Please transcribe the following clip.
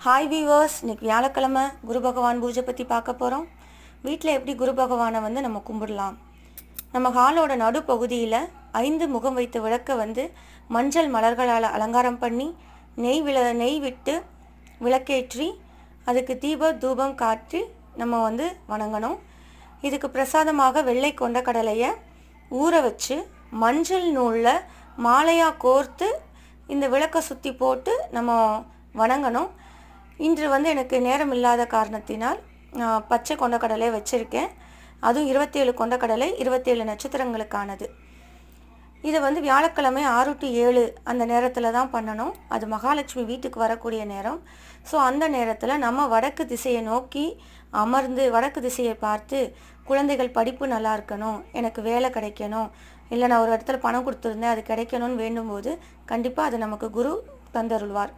Hi viewers, இன்றைக்கி வியாழக்கிழமை குரு பகவான் பூஜை பற்றி பார்க்க போகிறோம். வீட்டில் எப்படி குரு பகவானை நம்ம கும்பிடலாம். நம்ம ஹாலோட நடுப்பகுதியில் 5 முகம் வைத்த விளக்கை மஞ்சள் மலர்களால் அலங்காரம் பண்ணி நெய் விட்டு விளக்கேற்றி அதுக்கு தூபம் காட்டி நம்ம வணங்கணும். இதுக்கு பிரசாதமாக வெள்ளை கொண்ட கடலையை ஊற வச்சு மஞ்சள் நூலில் மாலையாக கோர்த்து இந்த விளக்கை சுற்றி போட்டு நம்ம வணங்கணும். இன்று எனக்கு நேரம் இல்லாத காரணத்தினால் பச்சை கொண்டக்கடலை வச்சுருக்கேன். அதுவும் 27 கொண்டக்கடலை 27 நட்சத்திரங்களுக்கானது. இதை வியாழக்கிழமை 6 to 7 அந்த நேரத்தில் தான் பண்ணணும். அது மகாலட்சுமி வீட்டுக்கு வரக்கூடிய நேரம். ஸோ அந்த நேரத்தில் நம்ம வடக்கு திசையை நோக்கி அமர்ந்து வடக்கு திசையை பார்த்து குழந்தைகள் படிப்பு நல்லா இருக்கணும், எனக்கு வேலை கிடைக்கணும், இல்லை நான் ஒரு இடத்துல பணம் கொடுத்துருந்தேன் அது கிடைக்கணும்னு வேண்டும்போது கண்டிப்பாக அது நமக்கு குரு தந்தருள்வார்.